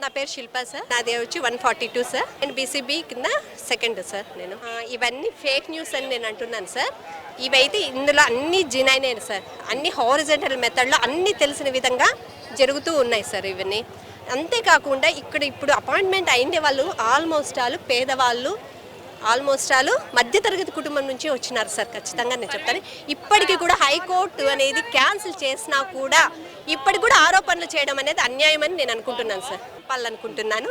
నా పేరు శిల్ప సార్. నాది వచ్చి 142 సార్. నేను బీసీబీ కింద సెకండ్ సార్. నేను ఇవన్నీ ఫేక్ న్యూస్ అని నేను అంటున్నాను సార్. ఇవైతే ఇందులో అన్ని జినైనే సార్. అన్ని హారిజంటల్ మెథడ్లో అన్ని తెలిసిన విధంగా జరుగుతూ ఉన్నాయి సార్ ఇవన్నీ. అంతేకాకుండా ఇప్పుడు అపాయింట్మెంట్ అయిండే వాళ్ళు ఆల్మోస్ట్ పేదవాళ్ళు, ఆల్మోస్ట్ మధ్యతరగతి కుటుంబం నుంచి వచ్చినారు సార్. ఖచ్చితంగా నేను చెప్తాను. ఇప్పటికీ కూడా హైకోర్టు అనేది క్యాన్సిల్ చేసినా కూడా ఇప్పటికి కూడా ఆరోపణలు చేయడం అనేది అన్యాయం అని నేను అనుకుంటున్నాను సార్. చెప్పాలనుకుంటున్నాను.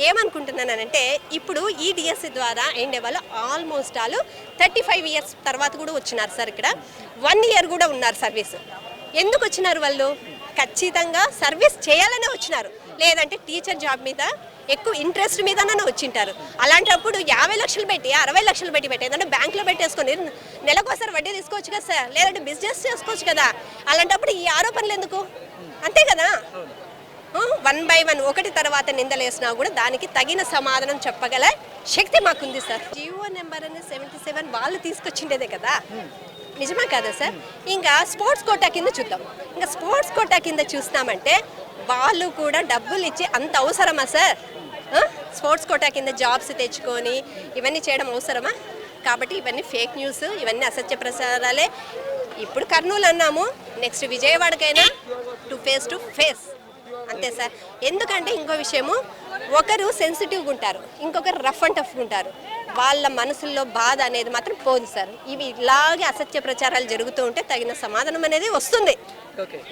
ఏమనుకుంటున్నానంటే ఇప్పుడు ఈ డిఎస్సి ద్వారా అయిండే వాళ్ళు ఆల్మోస్ట్ 35 ఇయర్స్ తర్వాత కూడా వచ్చినారు సార్. ఇక్కడ 1 ఇయర్ కూడా ఉన్నారు సర్వీస్. ఎందుకు వచ్చినారు వాళ్ళు? ఖచ్చితంగా సర్వీస్ చేయాలనే వచ్చినారు, లేదంటే టీచర్ జాబ్ మీద ఎక్కువ ఇంట్రెస్ట్ మీదనే వచ్చింటారు. అలాంటప్పుడు 50 లక్షలు పెట్టి 60 లక్షలు పెట్టి ఏదంటే బ్యాంకులో పెట్టేసుకొని నెలకోసారి వడ్డీ తీసుకోవచ్చు కదా సార్, లేదంటే బిజినెస్ చేసుకోవచ్చు కదా. అలాంటప్పుడు ఈ ఆరోపణలు ఎందుకు? అంతే కదా. 1 by 1 ఒకటి తర్వాత నిందలేసినా కూడా దానికి తగిన సమాధానం చెప్పగల శక్తి మాకుంది సార్. జియో నెంబర్ అనేది 77 వాళ్ళు తీసుకొచ్చిండేదే కదా, నిజమా కదా సార్? ఇంకా స్పోర్ట్స్ కోటా కింద చూద్దాం. ఇంకా స్పోర్ట్స్ కోటా కింద చూస్తామంటే వాళ్ళు కూడా డబ్బులు ఇచ్చి అంత అవసరమా సార్? స్పోర్ట్స్ కోటా కింద జాబ్స్ తెచ్చుకొని ఇవన్నీ చేయడం అవసరమా? కాబట్టి ఇవన్నీ ఫేక్ న్యూస్, ఇవన్నీ అసత్య ప్రచారాలే. ఇప్పుడు కర్నూలు అన్నాము, నెక్స్ట్ విజయవాడకైనా టు ఫేస్ అంతే సార్. ఎందుకంటే ఇంకో విషయము, ఒకరు సెన్సిటివ్గా ఉంటారు, ఇంకొకరు రఫ్ అండ్ టఫ్గా ఉంటారు. వాళ్ళ మనసుల్లో బాధ అనేది మాత్రం పోదు సార్. ఇవి ఇలాగే అసత్య ప్రచారాలు జరుగుతూ ఉంటే తగిన సమాధానం అనేది వస్తుంది.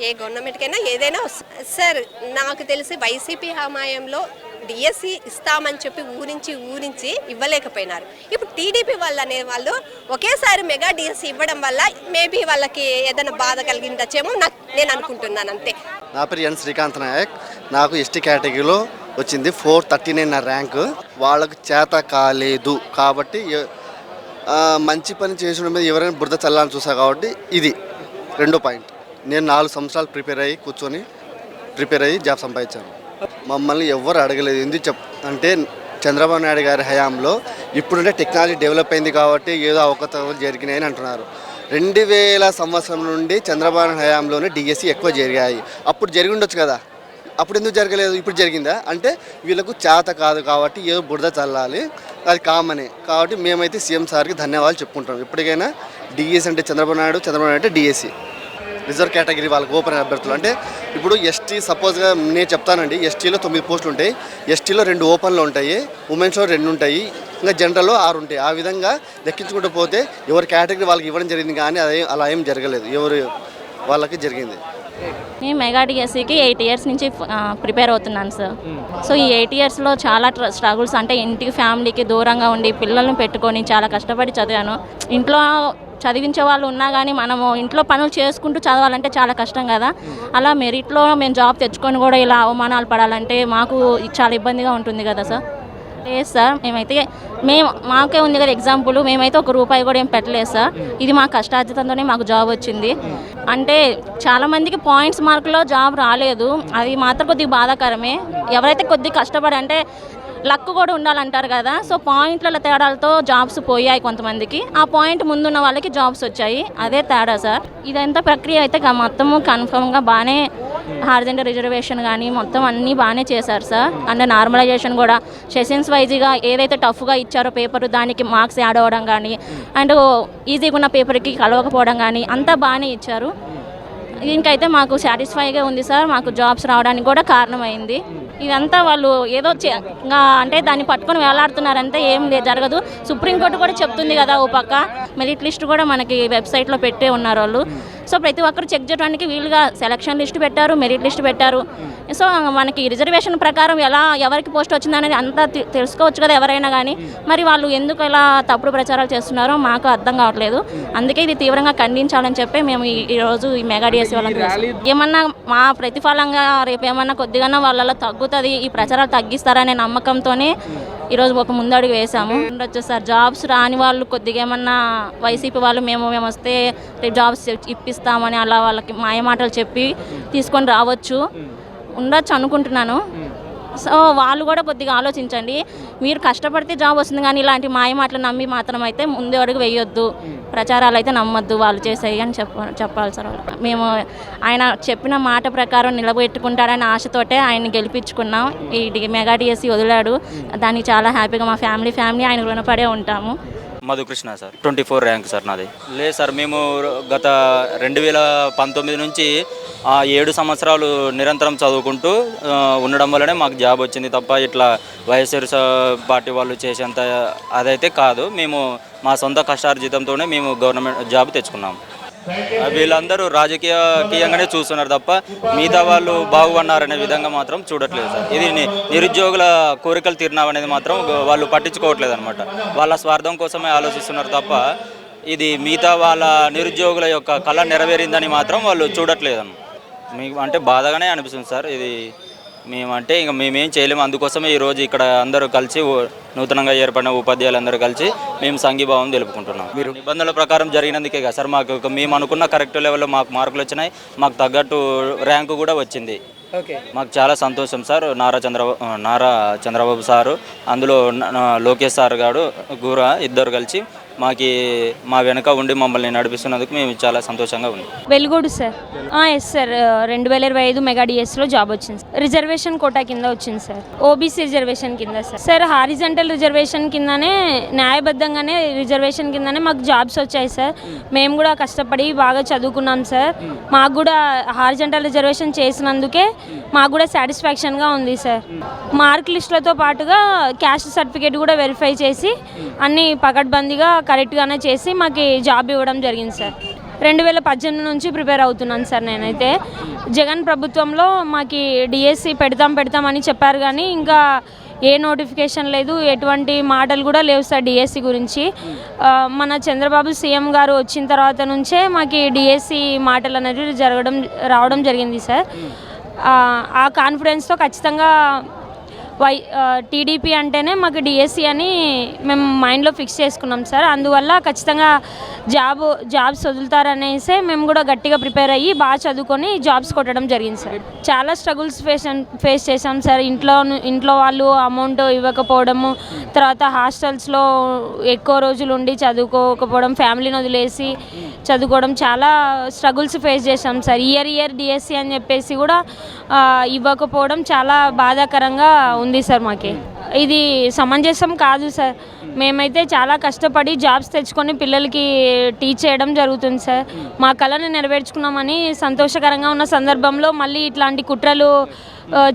ఏ గవర్నమెంట్కైనా ఏదైనా వస్తుంది సార్. నాకు తెలిసి వైసీపీ హయాంలో డిఎస్సి ఇస్తామని చెప్పి ఊరించి ఇవ్వలేకపోయినారు. ఇప్పుడు టీడీపీ వాళ్ళు అనే వాళ్ళు ఒకేసారి మెగా డిఎస్సి ఇవ్వడం వల్ల మేబీ వాళ్ళకి ఏదైనా బాధ కలిగిందచ్చేమో నేను అనుకుంటున్నాను. అంతే. నా పేరు ఎన్ శ్రీకాంత్ నాయక్. నాకు ఎస్టీ కేటగిరీలో వచ్చింది 439 నా ర్యాంకు. వాళ్ళకు చేత కాలేదు కాబట్టి మంచి పని చేసిన మీద ఎవరైనా బురద చల్లాలని చూసా కాబట్టి ఇది 2వ పాయింట్. నేను 4 సంవత్సరాలు ప్రిపేర్ అయ్యి జాబ్ సంపాదించాను. మమ్మల్ని ఎవ్వరు అడగలేదు. ఎందుకు అంటే చంద్రబాబు నాయుడు గారి హయాంలో ఇప్పుడుంటే టెక్నాలజీ డెవలప్ అయింది కాబట్టి ఏదో అవకతవకలు జరిగినాయని అంటున్నారు. 2000 సంవత్సరం నుండి చంద్రబాబు హయాంలోనే డిఎస్సి ఎక్కువ జరిగాయి. అప్పుడు జరిగి ఉండొచ్చు కదా, అప్పుడు ఎందుకు జరగలేదు? ఇప్పుడు జరిగిందా? అంటే వీళ్ళకు చేత కాదు కాబట్టి ఏదో బురద చల్లాలి, అది కామనే. కాబట్టి మేమైతే సీఎం సార్కి ధన్యవాదాలు చెప్పుకుంటాం. ఇప్పటికైనా డిఎస్సి అంటే చంద్రబాబు నాయుడు అంటే డిఎస్సి రిజర్వ్ కేటగిరీ వాళ్ళకి ఓపెన్ అభ్యర్థులు. అంటే ఇప్పుడు ఎస్టీ సపోజ్గా నేను చెప్తానండి, ఎస్టీలో 9 పోస్టులు ఉంటాయి, ఎస్టీలో 2 ఓపెన్లో ఉంటాయి, ఉమెన్స్లో 2 ఉంటాయి, ఇంకా జనరల్లో 6 ఉంటాయి. ఆ విధంగా లెక్కించుకుంటూ పోతే ఎవరి కేటగిరీ వాళ్ళకి ఇవ్వడం జరిగింది, కానీ అలా ఏం జరగలేదు, ఎవరు వాళ్ళకి జరిగింది. నేను మెగా డిఎస్సికి 8 ఇయర్స్ నుంచి ప్రిపేర్ అవుతున్నాను సార్. సో ఈ 8 ఇయర్స్లో చాలా స్ట్రగుల్స్, అంటే ఇంటికి ఫ్యామిలీకి దూరంగా ఉండి పిల్లల్ని పెట్టుకొని చాలా కష్టపడి చదివాను. ఇంట్లో చదివించే వాళ్ళు ఉన్నా కానీ మనము ఇంట్లో పనులు చేసుకుంటూ చదవాలంటే చాలా కష్టం కదా. అలా మెరిట్లో మేము జాబ్ తెచ్చుకొని కూడా ఇలా అవమానాలు పడాలంటే మాకు చాలా ఇబ్బందిగా ఉంటుంది కదా సార్. లేదు సార్, మాకే ఉంది కదా ఎగ్జాంపుల్, మేమైతే ₹1 కూడా ఏం పెట్టలేదు సార్. ఇది మా కష్టార్జితంతోనే మాకు జాబ్ వచ్చింది. అంటే చాలామందికి పాయింట్స్ మార్కులో జాబ్ రాలేదు, అది మాత్రం కొద్దిగా బాధాకరమే. ఎవరైతే కొద్దిగా కష్టపడి, అంటే లక్ కూడా ఉండాలంటారు కదా, సో పాయింట్ల తేడాలతో జాబ్స్ పోయాయి కొంతమందికి, ఆ పాయింట్ ముందున్న వాళ్ళకి జాబ్స్ వచ్చాయి, అదే తేడా సార్. ఇదంతా ప్రక్రియ అయితే మొత్తము కన్ఫర్మ్గా బాగానే హారిజంటల్ రిజర్వేషన్ కానీ మొత్తం అన్నీ బాగానే చేశారు సార్. అంటే నార్మలైజేషన్ కూడా సెషన్స్ వైజ్గా ఏదైతే టఫ్గా ఇచ్చారో పేపర్, దానికి మార్క్స్ యాడ్ అవ్వడం కానీ, అండ్ ఈజీగా ఉన్న పేపర్కి కలవకపోవడం కానీ అంతా బాగానే ఇచ్చారు. దీనికైతే మాకు సాటిస్ఫైగా ఉంది సార్. మాకు జాబ్స్ రావడానికి కూడా కారణమైంది. ఇదంతా వాళ్ళు ఏదో అంటే దాన్ని పట్టుకొని వేలాడుతున్నారంటే ఏం జరగదు. సుప్రీంకోర్టు కూడా చెప్తుంది కదా, ఓ పక్క మెరిట్ లిస్ట్ కూడా మనకి వెబ్సైట్లో పెట్టే ఉన్నారు వాళ్ళు. సో ప్రతి ఒక్కరు చెక్ చేయడానికి వీలుగా సెలక్షన్ లిస్ట్ పెట్టారు, మెరిట్ లిస్ట్ పెట్టారు. సో మనకి రిజర్వేషన్ ప్రకారం ఎవరికి పోస్ట్ వచ్చిందనేది అంతా తెలుసుకోవచ్చు కదా ఎవరైనా కానీ. మరి వాళ్ళు ఎందుకు ఇలా తప్పుడు ప్రచారాలు చేస్తున్నారో మాకు అర్థం కావట్లేదు. అందుకే ఇది తీవ్రంగా ఖండించాలని చెప్పి మేము ఈరోజు ఈ మెగా డిఎస్సి వాళ్ళని ఏమన్నా మా ప్రతిఫలంగా రేపు ఏమన్నా కొద్దిగా వాళ్ళలో తగ్గుతుంది, ఈ ప్రచారాలు తగ్గిస్తారనే నమ్మకంతోనే ఈరోజు ఒక ముందడుగు వేసాము. ఉండొచ్చు సార్, జాబ్స్ రాని వాళ్ళు కొద్దిగా ఏమన్నా వైసీపీ వాళ్ళు మేము వస్తే రేపు జాబ్స్ ఇప్పిస్తామని అలా వాళ్ళకి మాయమాటలు చెప్పి తీసుకొని రావచ్చు, ఉండొచ్చు అనుకుంటున్నాను. సో వాళ్ళు కూడా కొద్దిగా ఆలోచించండి. మీరు కష్టపడితే జాబ్ వస్తుంది, కానీ ఇలాంటి మాయ మాటలు నమ్మి మాత్రం అయితే ముందు అడుగు వేయొద్దు, ప్రచారాలు అయితే నమ్మొద్దు వాళ్ళు చేసేవి అని చెప్పాలి సార్. మేము ఆయన చెప్పిన మాట ప్రకారం నిలబెట్టుకుంటాడని ఆశతోటే ఆయన గెలిపించుకున్నాం. ఈ మెగా డిఎస్సి వదిలాడు, దానికి చాలా హ్యాపీగా మా ఫ్యామిలీ ఆయన రుణపడే ఉంటాము. మధుకృష్ణ సార్, 24 ర్యాంక్ సార్ నాది. లేదు సార్, మేము గత 2019 నుంచి 7 సంవత్సరాలు నిరంతరం చదువుకుంటూ ఉండడం వల్లనే మాకు జాబ్ వచ్చింది తప్ప ఇట్లా వైఎస్ఆర్ పార్టీ వాళ్ళు చేసేంత అదైతే కాదు. మేము మా సొంత కష్టార్జితంతోనే మేము గవర్నమెంట్ జాబ్ తెచ్చుకున్నాము. వీళ్ళందరూ రాజకీయంగానే చూస్తున్నారు తప్ప మిగతా వాళ్ళు బాగుపడినారనే విధంగా మాత్రం చూడట్లేదు సార్. ఇది నిరుద్యోగుల కోరికలు తీరినాం అనేది మాత్రం వాళ్ళు పట్టించుకోవట్లేదు అనమాట. వాళ్ళ స్వార్థం కోసమే ఆలోచిస్తున్నారు తప్ప ఇది మిగతా వాళ్ళ నిరుద్యోగుల యొక్క కళ నెరవేరిందని మాత్రం వాళ్ళు చూడట్లేదు మీకు అంటే బాధగానే అనిపిస్తుంది సార్. ఇది మేమంటే ఇంకా మేమేం చేయలేము. అందుకోసమే ఈరోజు ఇక్కడ అందరూ కలిసి నూతనంగా ఏర్పడిన ఉపాధ్యాయులు అందరూ కలిసి మేము సంఘీభావం తెలుపుకుంటున్నాం. మీరు నిబంధనల ప్రకారం జరిగినందుకే కదా సార్ మాకు మేము అనుకున్న కరెక్ట్ లెవెల్లో మాకు మార్కులు వచ్చినాయి, మాకు తగ్గట్టు ర్యాంకు కూడా వచ్చింది. మాకు చాలా సంతోషం సార్. నారా చంద్రబాబు సారు, అందులో లోకేష్ సార్ గారు కూడా ఇద్దరు కలిసి మా వెనక ఉండి మమ్మల్ని నడిపిస్తున్నందుకు మేము చాలా సంతోషంగా ఉంది. Velugodu sir. Yes sir, 2025 mega డిఎస్లో జాబ్ వచ్చింది. రిజర్వేషన్ కోటా కింద వచ్చింది సార్, ఓబీసీ రిజర్వేషన్ కింద సార్. హారిజంటల్ రిజర్వేషన్ కిందనే, న్యాయబద్ధంగానే రిజర్వేషన్ కిందనే మాకు జాబ్స్ వచ్చాయి సార్. మేము కూడా కష్టపడి బాగా చదువుకున్నాం సార్. మాకు కూడా హారిజంటల్ రిజర్వేషన్ చేసినందుకే మాకు కూడా సాటిస్ఫాక్షన్గా ఉంది సార్. మార్క్ లిస్టులతో పాటుగా క్యాస్ట్ సర్టిఫికేట్ కూడా వెరిఫై చేసి అన్నీ పకడ్బందీగా కరెక్ట్గానే చేసి మాకు జాబ్ ఇవ్వడం జరిగింది సార్. 2018 నుంచి ప్రిపేర్ అవుతున్నాను సార్. నేనైతే జగన్ ప్రభుత్వంలో మాకు డిఎస్సి పెడతామని చెప్పారు, కానీ ఇంకా ఏ నోటిఫికేషన్ లేదు, ఎటువంటి మాటలు కూడా లేవు సార్ డిఎస్సి గురించి. మన చంద్రబాబు సీఎం గారు వచ్చిన తర్వాత నుంచే మాకు డిఎస్సి మాటలు అనేది రావడం జరిగింది సార్. ఆ కాన్ఫిడెన్స్తో ఖచ్చితంగా టీడీపీ అంటేనే మాకు డిఎస్సి అని మేము మైండ్లో ఫిక్స్ చేసుకున్నాం సార్. అందువల్ల ఖచ్చితంగా జాబ్స్ వదులుతారనేసే మేము కూడా గట్టిగా ప్రిపేర్ అయ్యి బాగా చదువుకొని జాబ్స్ కొట్టడం జరిగింది సార్. చాలా స్ట్రగుల్స్ ఫేస్ చేసాం సార్. ఇంట్లో వాళ్ళు అమౌంట్ ఇవ్వకపోవడము, తర్వాత హాస్టల్స్లో ఎక్కువ రోజులు ఉండి చదువుకోకపోవడం, ఫ్యామిలీని వదిలేసి చదువుకోవడం, చాలా స్ట్రగుల్స్ ఫేస్ చేసాం సార్. ఇయర్ డిఎస్సి అని చెప్పేసి కూడా ఇవ్వకపోవడం చాలా బాధాకరంగా ఉంది సార్. మాకి ఇది సమంజసం కాదు సార్. మేమైతే చాలా కష్టపడి జాబ్స్ తెచ్చుకొని పిల్లలకి టీచ్ చేయడం జరుగుతుంది సార్. మా కళని నెరవేర్చుకున్నామని సంతోషకరంగా ఉన్న సందర్భంలో మళ్ళీ ఇట్లాంటి కుట్రలు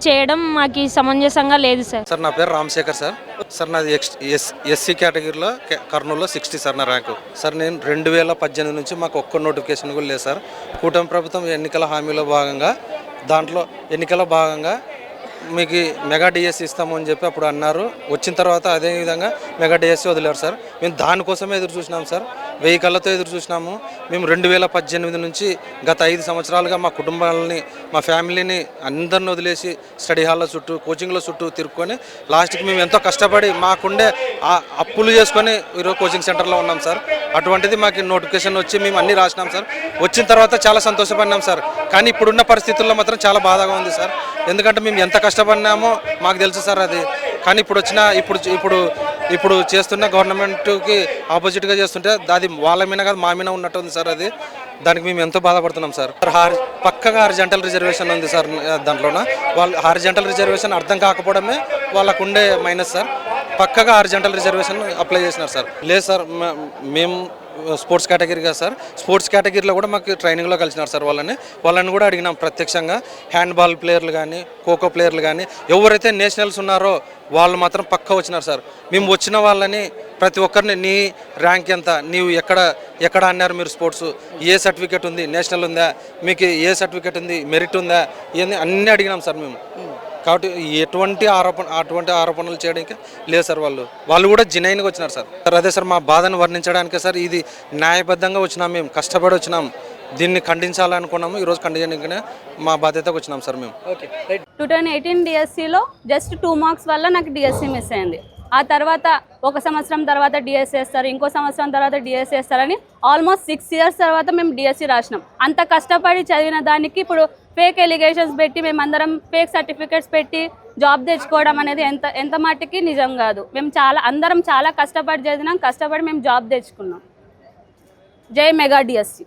చేయడం మాకు సమంజసంగా లేదు సార్. సార్, నా పేరు రామశేఖర్ సార్. సార్, నాది ఎస్సీ కేటగిరీలో కర్నూలులో 60 సార్ నా ర్యాంకు. సార్, నేను 2018 నుంచి మాకు ఒక్క నోటిఫికేషన్ కూడా లేదు సార్. కూటమి ప్రభుత్వం ఎన్నికల హామీలో భాగంగా మీకు మెగా డిఎస్సి ఇస్తాము అని చెప్పి అప్పుడు అన్నారు. వచ్చిన తర్వాత అదేవిధంగా మెగా డిఎస్సి వదిలేరు సార్. మేము దానికోసమే ఎదురు చూసినాం సార్. 1000 కళ్ళతో ఎదురు చూసినాము. మేము 2018 నుంచి గత 5 సంవత్సరాలుగా మా కుటుంబాలని, మా ఫ్యామిలీని అందరిని వదిలేసి స్టడీ హాల్లో చుట్టూ, కోచింగ్లో చుట్టూ తిరుక్కొని లాస్ట్కి మేము ఎంతో కష్టపడి మాకుండే అప్పులు చేసుకొని ఈరోజు కోచింగ్ సెంటర్లో ఉన్నాం సార్. అటువంటిది మాకు నోటిఫికేషన్ వచ్చి మేము అన్నీ రాసినాం సార్. వచ్చిన తర్వాత చాలా సంతోషపడినాం సార్. కానీ ఇప్పుడున్న పరిస్థితుల్లో మాత్రం చాలా బాధగా ఉంది సార్. ఎందుకంటే మేము ఎంత కష్టపడినామో మాకు తెలుసు సార్ అది. కానీ ఇప్పుడు చేస్తున్న గవర్నమెంట్కి ఆపోజిట్గా చేస్తుంటే అది వాళ్ళ మీద కాదు మా మీద ఉన్నట్టు ఉంది సార్. అది దానికి మేము ఎంతో బాధపడుతున్నాం సార్. పక్కగా హారిజంటల్ రిజర్వేషన్ ఉంది సార్. దాంట్లోన వాళ్ళు హారిజంటల్ రిజర్వేషన్ అర్థం కాకపోవడమే వాళ్ళకు ఉండే మైనస్ సార్. పక్కగా హారిజంటల్ రిజర్వేషన్ అప్లై చేసినారు సార్. లేదు సార్, మేము స్పోర్ట్స్ కేటగిరీగా సార్. స్పోర్ట్స్ కేటగిరీలో కూడా మాకు ట్రైనింగ్లో కలిసినారు సార్. వాళ్ళని కూడా అడిగినాం ప్రత్యక్షంగా. హ్యాండ్బాల్ ప్లేయర్లు కానీ, ఖోఖో ప్లేయర్లు కానీ ఎవరైతే నేషనల్స్ ఉన్నారో వాళ్ళు మాత్రం పక్కా వచ్చినారు సార్. మేము వచ్చిన వాళ్ళని ప్రతి ఒక్కరిని నీ ర్యాంక్ ఎంత, నీవు ఎక్కడ అన్నారు మీరు స్పోర్ట్స్, ఏ సర్టిఫికేట్ ఉంది, నేషనల్ ఉందా, మీకు ఏ సర్టిఫికేట్ ఉంది, మెరిట్ ఉందా, ఇవన్నీ అన్నీ అడిగినాం సార్ మేము. కాబట్టి అటువంటి ఆరోపణలు చేయడానికి లేదు సార్. వాళ్ళు కూడా జెన్యూన్గా వచ్చినారు సార్. అదే సార్, మా బాధను వర్ణించడానికే సార్. ఇది న్యాయబద్ధంగా వచ్చినాం, మేము కష్టపడి వచ్చినాం. దీన్ని ఖండించాలనుకున్నాము. ఈరోజు ఖండించడానికనే మా బాధ్యతకు వచ్చినాం సార్ మేము. 2018 డిఎస్సిలో జస్ట్ 2 మార్క్స్ వల్ల నాకు డిఎస్సి మిస్ అయింది. ఆ తర్వాత 1 సంవత్సరం తర్వాత డిఎస్సి వేస్తారు, ఇంకో సంవత్సరం తర్వాత డిఎస్సి వేస్తారని ఆల్మోస్ట్ 6 years తర్వాత మేము డిఎస్సి రాసినాం. అంత కష్టపడి చదివిన దానికి ఇప్పుడు ఫేక్ ఎలిగేషన్స్ పెట్టి మేమందరం ఫేక్ సర్టిఫికేట్స్ పెట్టి జాబ్ తెచ్చుకోవడం అనేది ఎంత మట్టుకి నిజం కాదు. మేము అందరం చాలా కష్టపడి చదివినాం, కష్టపడి మేము జాబ్ తెచ్చుకున్నాం. జై మెగా డిఎస్సి.